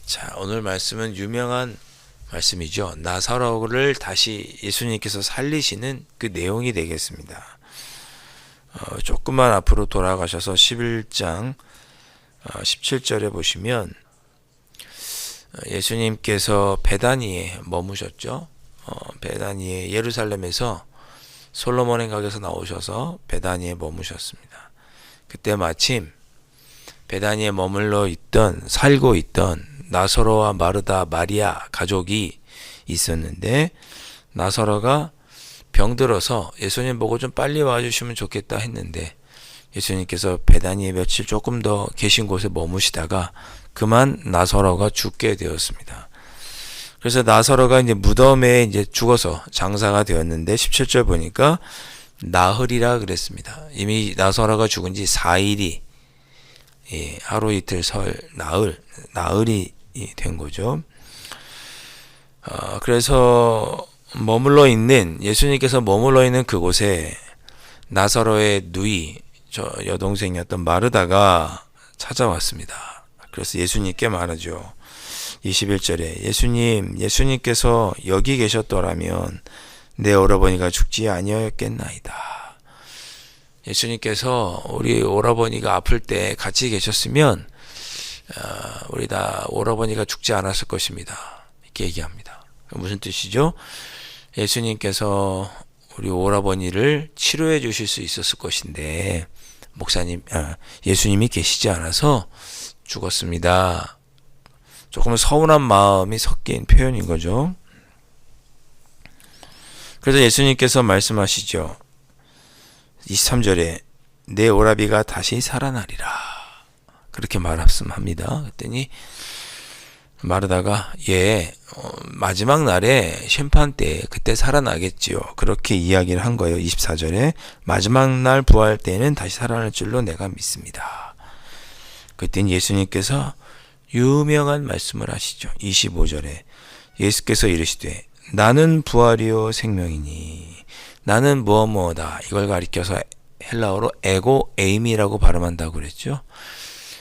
자, 오늘 말씀은 유명한 말씀이죠. 나사로를 다시 예수님께서 살리시는 그 내용이 되겠습니다. 조금만 앞으로 돌아가셔서 11장 17절에 보시면 예수님께서 베다니에 머무셨죠. 베다니에 예루살렘에서 솔로몬의 가게에서 나오셔서 베다니에 머무셨습니다. 그때 마침 베다니에 살고 있던 나사로와 마르다, 마리아 가족이 있었는데, 나사로가 병들어서 예수님 보고 좀 빨리 와주시면 좋겠다 했는데, 예수님께서 베다니에 며칠 조금 더 계신 곳에 머무시다가 그만 나사로가 죽게 되었습니다. 그래서 나사로가 이제 무덤에 이제 죽어서 장사가 되었는데, 17절 보니까 나흘이라 그랬습니다. 이미 나사로가 죽은 지 4일이, 하루 이틀 나흘이 된 거죠. 그래서 예수님께서 머물러 있는 그곳에 나사로의 누이, 여동생이었던 마르다가 찾아왔습니다. 그래서 예수님께 말하죠. 21절에 예수님께서 여기 계셨더라면 내 오라버니가 죽지 아니하였겠나이다. 예수님께서 우리 오라버니가 아플 때 같이 계셨으면 우리 오라버니가 죽지 않았을 것입니다. 이렇게 얘기합니다. 무슨 뜻이죠? 예수님께서 우리 오라버니를 치료해 주실 수 있었을 것인데 예수님이 계시지 않아서 죽었습니다. 조금 서운한 마음이 섞인 표현인 거죠. 그래서 예수님께서 말씀하시죠. 23절에 내 오라비가 다시 살아나리라. 그렇게 말씀합니다. 그랬더니 마르다가 마지막 날에 심판 때 그때 살아나겠지요. 그렇게 이야기를 한 거예요. 24절에 마지막 날 부활 때는 다시 살아날 줄로 내가 믿습니다. 그랬더니 예수님께서 유명한 말씀을 하시죠. 25절에 예수께서 이르시되 나는 부활이요 생명이니 나는 무엇무엇다. 이걸 가리켜서 헬라어로 에고 에임이라고 발음한다고 그랬죠.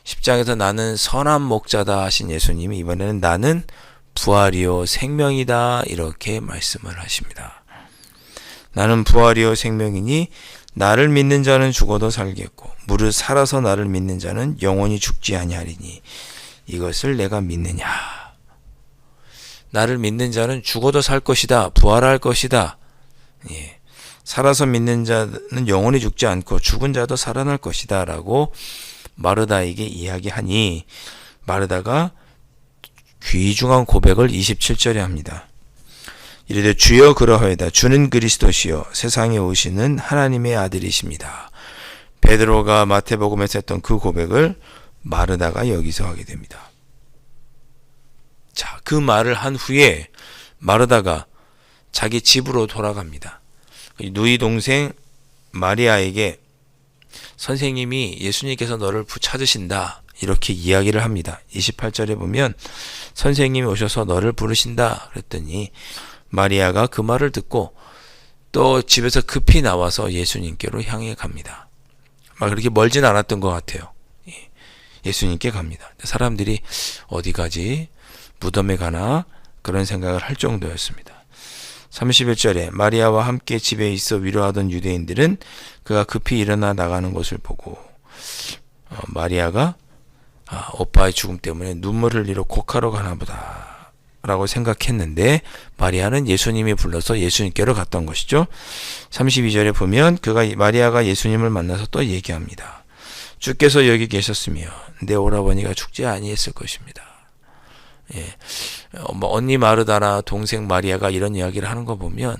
10장에서 나는 선한 목자다 하신 예수님이 이번에는 나는 부활이요 생명이다 이렇게 말씀을 하십니다. 나는 부활이요 생명이니 나를 믿는 자는 죽어도 살겠고 무릇 살아서 나를 믿는 자는 영원히 죽지 아니하리니 이것을 내가 믿느냐. 나를 믿는 자는 죽어도 살 것이다. 부활할 것이다. 살아서 믿는 자는 영원히 죽지 않고 죽은 자도 살아날 것이다 라고 마르다에게 이야기하니 마르다가 귀중한 고백을 27절에 합니다. 이르되 주여 그러하이다. 주는 그리스도시요 세상에 오시는 하나님의 아들이십니다. 베드로가 마태복음에서 했던 그 고백을 마르다가 여기서 하게 됩니다. 자, 그 말을 한 후에 마르다가 자기 집으로 돌아갑니다. 누이 동생 마리아에게 선생님이 예수님께서 너를 찾으신다 이렇게 이야기를 합니다. 28절에 보면 선생님이 오셔서 너를 부르신다 그랬더니 마리아가 그 말을 듣고 또 집에서 급히 나와서 예수님께로 향해 갑니다. 막 그렇게 멀진 않았던 것 같아요. 예수님께 갑니다. 사람들이 어디 가지? 무덤에 가나? 그런 생각을 할 정도였습니다. 31절에 마리아와 함께 집에 있어 위로하던 유대인들은 그가 급히 일어나 나가는 것을 보고 마리아가 오빠의 죽음 때문에 눈물 흘리러 곡하러 가나보다 라고 생각했는데 마리아는 예수님이 불러서 예수님께로 갔던 것이죠. 32절에 보면 마리아가 예수님을 만나서 또 얘기합니다. 주께서 여기 계셨으면 내 오라버니가 죽지 아니했을 것입니다. 언니 마르다나 동생 마리아가 이런 이야기를 하는 거 보면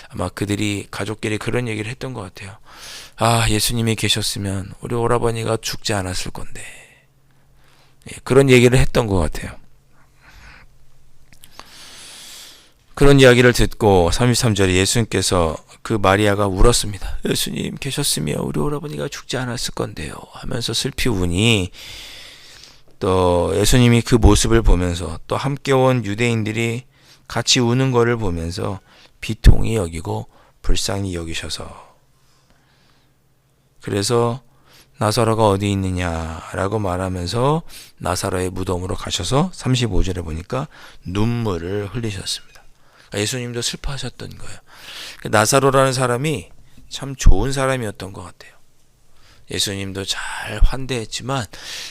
아마 그들이 가족끼리 그런 얘기를 했던 것 같아요. 예수님이 계셨으면 우리 오라버니가 죽지 않았을 건데 그런 얘기를 했던 것 같아요. 그런 이야기를 듣고 33절에 예수님께서 그 마리아가 울었습니다. 예수님 계셨으면 우리 오라버니가 죽지 않았을 건데요 하면서 슬피 우니 또 예수님이 그 모습을 보면서 또 함께 온 유대인들이 같이 우는 거를 보면서 비통히 여기고 불쌍히 여기셔서, 그래서 나사로가 어디 있느냐라고 말하면서 나사로의 무덤으로 가셔서 35절에 보니까 눈물을 흘리셨습니다. 예수님도 슬퍼하셨던 거예요. 나사로라는 사람이 참 좋은 사람이었던 것 같아요. 예수님도 잘 환대했지만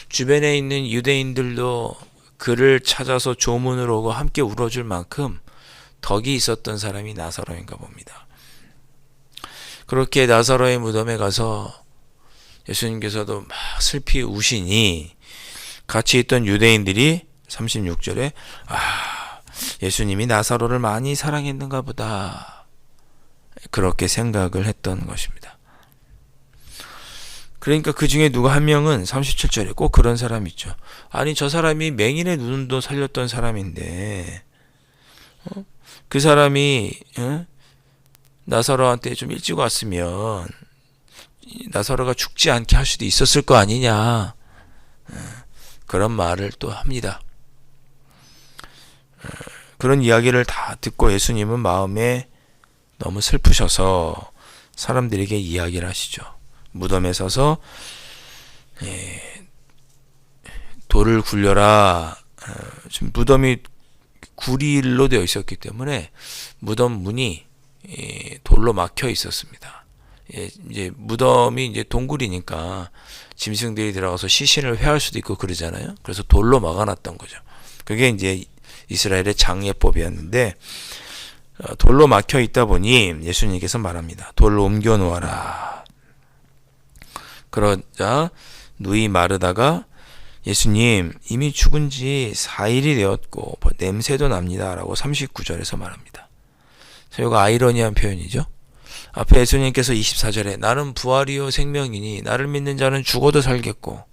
주변에 있는 유대인들도 그를 찾아서 조문을 오고 함께 울어줄 만큼 덕이 있었던 사람이 나사로인가 봅니다. 그렇게 나사로의 무덤에 가서 예수님께서도 막 슬피 우시니 같이 있던 유대인들이 36절에 예수님이 나사로를 많이 사랑했는가 보다, 그렇게 생각을 했던 것입니다. 그러니까 그 중에 누가 한 명은 37절에 꼭 그런 사람이 있죠. 아니, 저 사람이 맹인의 눈도 살렸던 사람인데 그 사람이 나사로한테 좀 일찍 왔으면 나사로가 죽지 않게 할 수도 있었을 거 아니냐, 그런 말을 또 합니다. 그런 이야기를 다 듣고 예수님은 마음에 너무 슬프셔서 사람들에게 이야기를 하시죠. 무덤에 서서 돌을 굴려라. 지금 무덤이 구리로 되어 있었기 때문에 무덤 문이 돌로 막혀 있었습니다. 이제 무덤이 이제 동굴이니까 짐승들이 들어가서 시신을 회할 수도 있고 그러잖아요. 그래서 돌로 막아놨던 거죠. 그게 이제 이스라엘의 장례법이었는데, 돌로 막혀 있다 보니 예수님께서 말합니다. 돌로 옮겨 놓아라. 그러자 누이 마르다가 예수님, 이미 죽은 지 4일이 되었고 냄새도 납니다 라고 39절에서 말합니다. 이거 아이러니한 표현이죠. 앞에 예수님께서 24절에 나는 부활이요 생명이니 나를 믿는 자는 죽어도 살겠고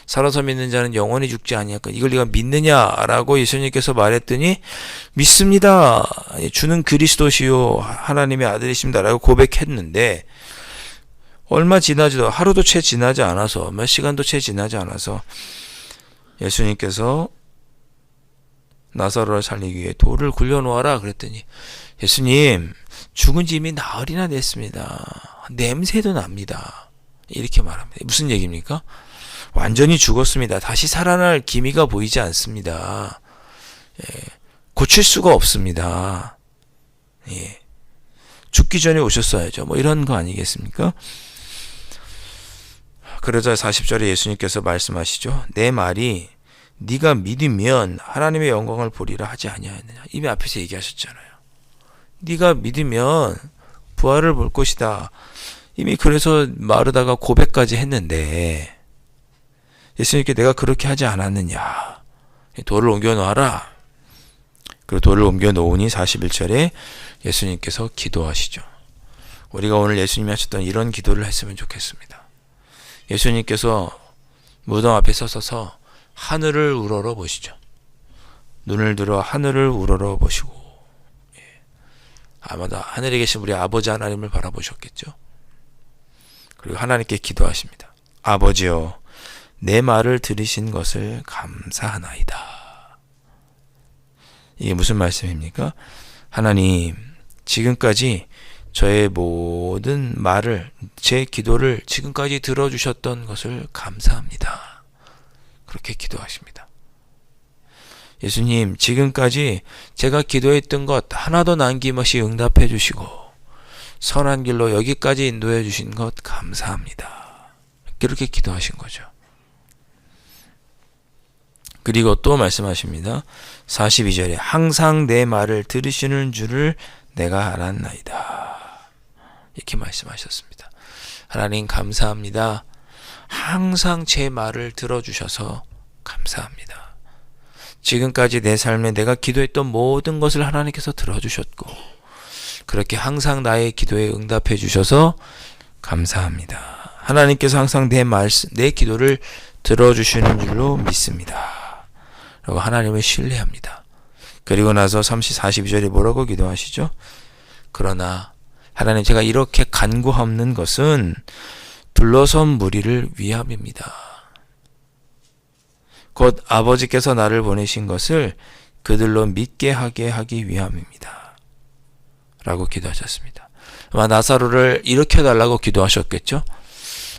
살아서 믿는 자는 영원히 죽지 아니할까, 이걸 네가 믿느냐라고 예수님께서 말했더니 믿습니다, 주는 그리스도시요 하나님의 아들이십니다라고 고백했는데, 얼마 지나지도 하루도 채 지나지 않아서, 몇 시간도 채 지나지 않아서 예수님께서 나사로를 살리기 위해 돌을 굴려놓아라 그랬더니 예수님, 죽은 지 이미 나흘이나 됐습니다. 냄새도 납니다. 이렇게 말합니다. 무슨 얘기입니까? 완전히 죽었습니다. 다시 살아날 기미가 보이지 않습니다. 고칠 수가 없습니다. 죽기 전에 오셨어야죠. 뭐 이런 거 아니겠습니까? 그러자 40절에 예수님께서 말씀하시죠. 내 말이 네가 믿으면 하나님의 영광을 보리라 하지 아니하였느냐. 이미 앞에서 얘기하셨잖아요. 네가 믿으면 부활을 볼 것이다. 이미 그래서 마르다가 고백까지 했는데 예수님께 내가 그렇게 하지 않았느냐. 돌을 옮겨 놓아라. 그리고 돌을 옮겨 놓으니 41절에 예수님께서 기도하시죠. 우리가 오늘 예수님이 하셨던 이런 기도를 했으면 좋겠습니다. 예수님께서 무덤 앞에 서서 하늘을 우러러 보시죠. 눈을 들어 하늘을 우러러 보시고, 아마도 하늘에 계신 우리 아버지 하나님을 바라보셨겠죠. 그리고 하나님께 기도하십니다. 아버지여, 내 말을 들으신 것을 감사하나이다. 이게 무슨 말씀입니까? 하나님, 지금까지 저의 모든 말을, 제 기도를 지금까지 들어주셨던 것을 감사합니다. 그렇게 기도하십니다. 예수님, 지금까지 제가 기도했던 것 하나도 남김없이 응답해 주시고 선한 길로 여기까지 인도해 주신 것 감사합니다. 그렇게 기도하신 거죠. 그리고 또 말씀하십니다. 42절에 항상 내 말을 들으시는 줄을 내가 알았나이다. 이렇게 말씀하셨습니다. 하나님 감사합니다. 항상 제 말을 들어주셔서 감사합니다. 지금까지 내 삶에 내가 기도했던 모든 것을 하나님께서 들어주셨고 그렇게 항상 나의 기도에 응답해 주셔서 감사합니다. 하나님께서 항상 내 기도를 들어주시는 줄로 믿습니다. 라고 하나님을 신뢰합니다. 그리고 나서 42절에 뭐라고 기도하시죠? 그러나 하나님, 제가 이렇게 간구하는 것은 둘러선 무리를 위함입니다. 곧 아버지께서 나를 보내신 것을 그들로 믿게 하게 하기 위함입니다. 라고 기도하셨습니다. 아마 나사로를 일으켜달라고 기도하셨겠죠?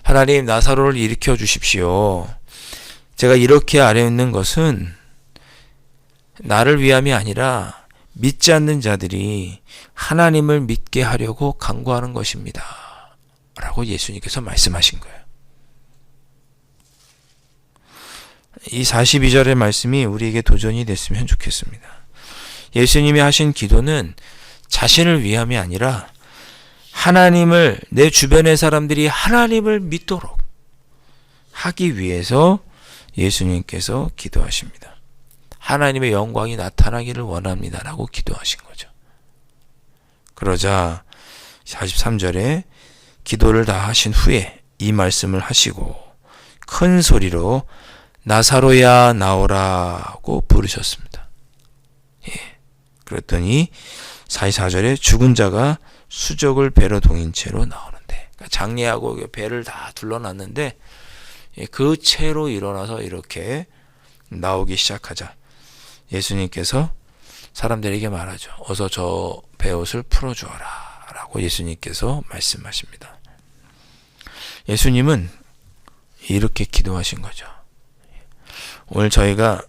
하나님, 나사로를 일으켜 주십시오. 제가 이렇게 아래 있는 것은 나를 위함이 아니라 믿지 않는 자들이 하나님을 믿게 하려고 간구하는 것입니다. 라고 예수님께서 말씀하신 거예요. 이 42절의 말씀이 우리에게 도전이 됐으면 좋겠습니다. 예수님이 하신 기도는 자신을 위함이 아니라 하나님을, 내 주변의 사람들이 하나님을 믿도록 하기 위해서 예수님께서 기도하십니다. 하나님의 영광이 나타나기를 원합니다. 라고 기도하신 거죠. 그러자 43절에 기도를 다 하신 후에 이 말씀을 하시고 큰 소리로 나사로야 나오라고 부르셨습니다. 그랬더니 44절에 죽은 자가 수족을 배로 동인 채로 나오는데, 장례하고 배를 다 둘러놨는데 그 채로 일어나서 이렇게 나오기 시작하자 예수님께서 사람들에게 말하죠. 어서 저 베옷을 풀어주어라 라고 예수님께서 말씀하십니다. 예수님은 이렇게 기도하신 거죠. 오늘 저희가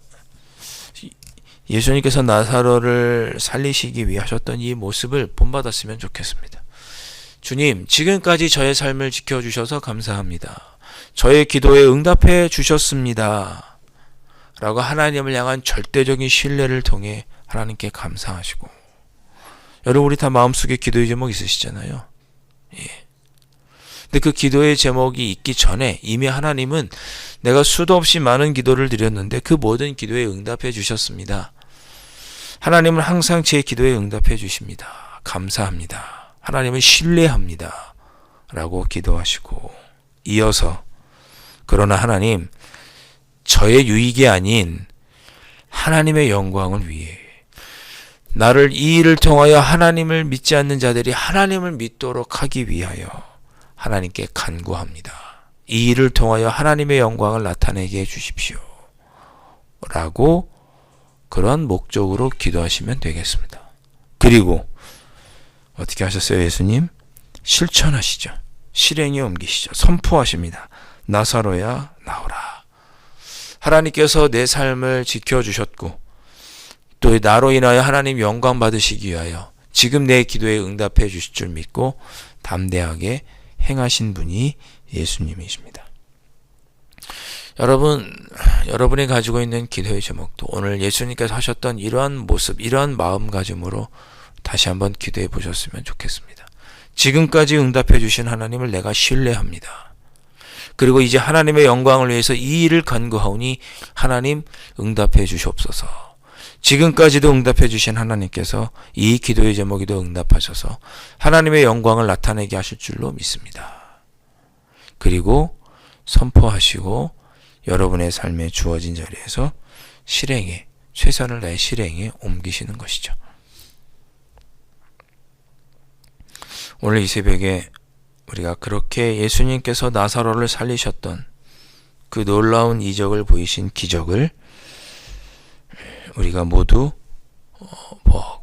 예수님께서 나사로를 살리시기 위해 하셨던 이 모습을 본받았으면 좋겠습니다. 주님, 지금까지 저의 삶을 지켜주셔서 감사합니다. 저의 기도에 응답해 주셨습니다. 라고 하나님을 향한 절대적인 신뢰를 통해 하나님께 감사하시고, 여러분 우리 다 마음속에 기도의 제목 있으시잖아요. 근데 그 기도의 제목이 있기 전에 이미 하나님은 내가 수도 없이 많은 기도를 드렸는데 그 모든 기도에 응답해 주셨습니다. 하나님은 항상 제 기도에 응답해 주십니다. 감사합니다. 하나님을 신뢰합니다. 라고 기도하시고, 이어서 그러나 하나님, 저의 유익이 아닌 하나님의 영광을 위해 나를 이 일을 통하여 하나님을 믿지 않는 자들이 하나님을 믿도록 하기 위하여 하나님께 간구합니다. 이 일을 통하여 하나님의 영광을 나타내게 해주십시오. 라고 그런 목적으로 기도하시면 되겠습니다. 그리고 어떻게 하셨어요, 예수님? 실천하시죠. 실행에 옮기시죠. 선포하십니다. 나사로야 나오라. 하나님께서 내 삶을 지켜주셨고 또 나로 인하여 하나님 영광 받으시기 위하여 지금 내 기도에 응답해 주실 줄 믿고 담대하게 행하신 분이 예수님이십니다. 여러분이 가지고 있는 기도의 제목도 오늘 예수님께서 하셨던 이러한 모습, 이러한 마음가짐으로 다시 한번 기도해 보셨으면 좋겠습니다. 지금까지 응답해 주신 하나님을 내가 신뢰합니다. 그리고 이제 하나님의 영광을 위해서 이 일을 간구하오니 하나님 응답해 주시옵소서. 지금까지도 응답해 주신 하나님께서 이 기도의 제목에도 응답하셔서 하나님의 영광을 나타내게 하실 줄로 믿습니다. 그리고 선포하시고 여러분의 삶에 주어진 자리에서 실행에, 최선을 다해 실행에 옮기시는 것이죠. 오늘 이 새벽에 우리가 그렇게 예수님께서 나사로를 살리셨던 그 놀라운 이적을 보이신 기적을 우리가 모두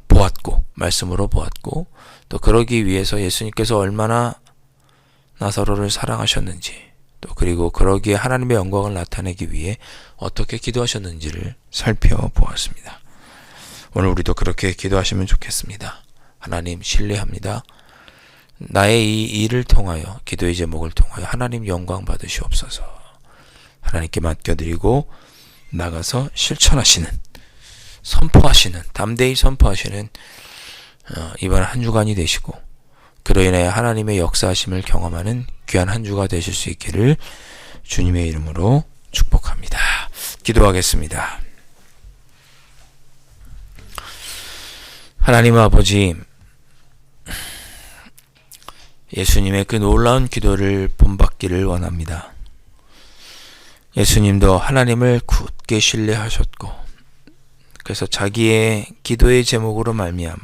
보았고, 말씀으로 보았고, 또 그러기 위해서 예수님께서 얼마나 나사로를 사랑하셨는지, 또 그리고 그러기에 하나님의 영광을 나타내기 위해 어떻게 기도하셨는지를 살펴보았습니다. 오늘 우리도 그렇게 기도하시면 좋겠습니다. 하나님 신뢰합니다. 나의 이 일을 통하여, 기도의 제목을 통하여 하나님 영광 받으시옵소서. 하나님께 맡겨드리고 나가서 실천하시는, 선포하시는, 담대히 선포하시는 이번 한 주간이 되시고 그로 인하여 하나님의 역사하심을 경험하는 귀한 한 주가 되실 수 있기를 주님의 이름으로 축복합니다. 기도하겠습니다. 하나님 아버지, 예수님의 그 놀라운 기도를 본받기를 원합니다. 예수님도 하나님을 굳게 신뢰하셨고 그래서 자기의 기도의 제목으로 말미암아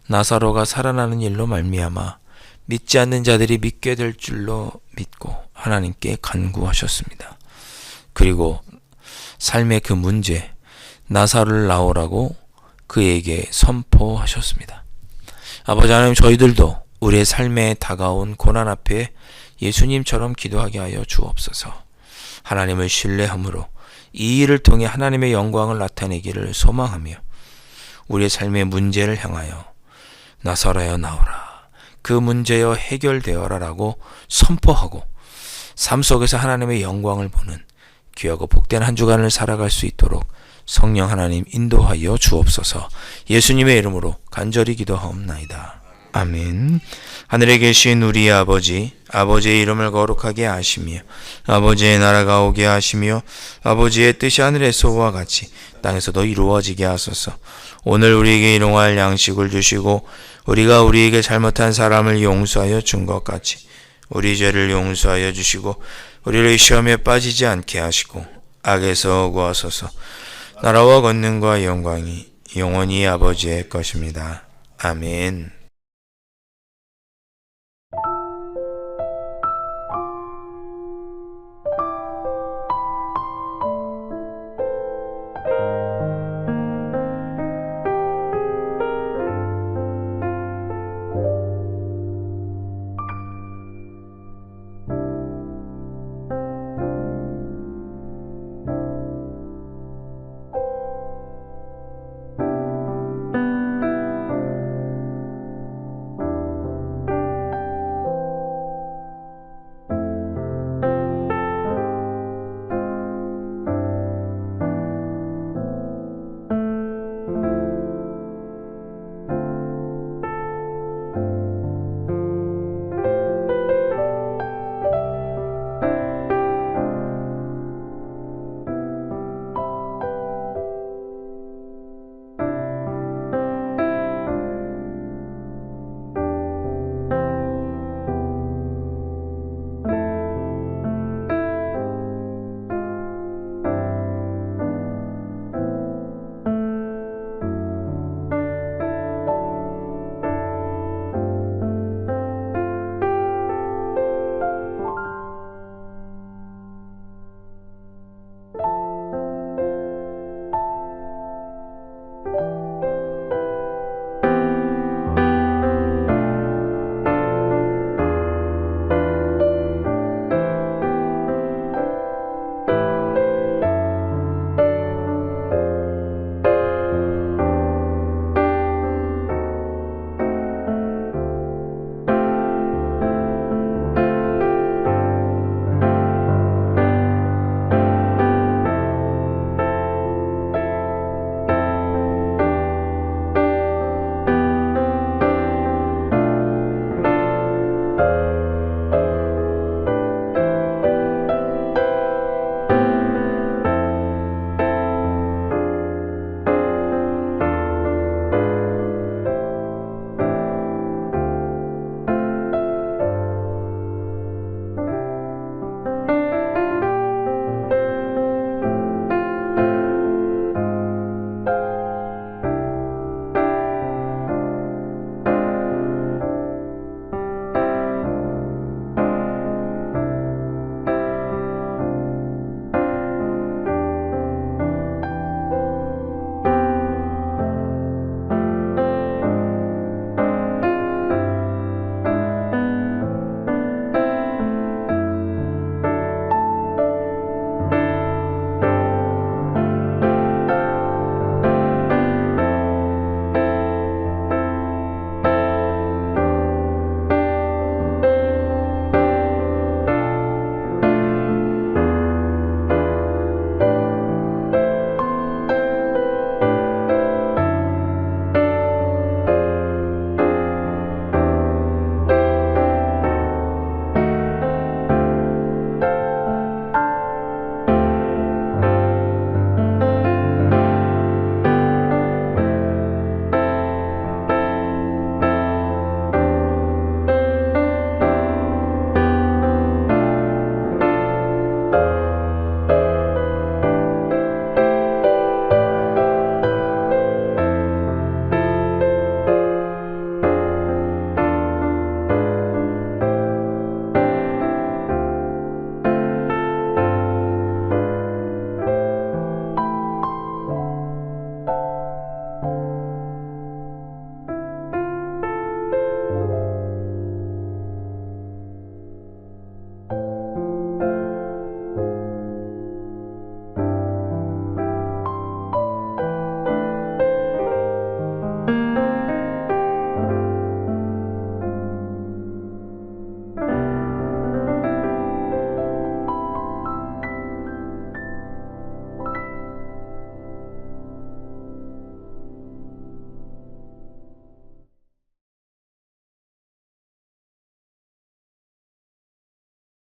나사로가 살아나는 일로 말미암아 믿지 않는 자들이 믿게 될 줄로 믿고 하나님께 간구하셨습니다. 그리고 삶의 그 문제, 나사로를 낳으라고 그에게 선포하셨습니다. 아버지 하나님, 저희들도 우리의 삶에 다가온 고난 앞에 예수님처럼 기도하게 하여 주옵소서. 하나님을 신뢰함으로 이 일을 통해 하나님의 영광을 나타내기를 소망하며 우리의 삶의 문제를 향하여 나사로여 나오라, 그 문제여 해결되어라 라고 선포하고 삶 속에서 하나님의 영광을 보는 귀하고 복된 한 주간을 살아갈 수 있도록 성령 하나님 인도하여 주옵소서. 예수님의 이름으로 간절히 기도하옵나이다. 아멘. 하늘에 계신 우리 아버지, 아버지의 이름을 거룩하게 하시며 아버지의 나라가 오게 하시며 아버지의 뜻이 하늘에서와 같이 땅에서도 이루어지게 하소서. 오늘 우리에게 일용할 양식을 주시고 우리가 우리에게 잘못한 사람을 용서하여 준 것 같이 우리 죄를 용서하여 주시고 우리를 시험에 빠지지 않게 하시고 악에서 구하소서. 나라와 권능과 영광이 영원히 아버지의 것입니다. 아멘.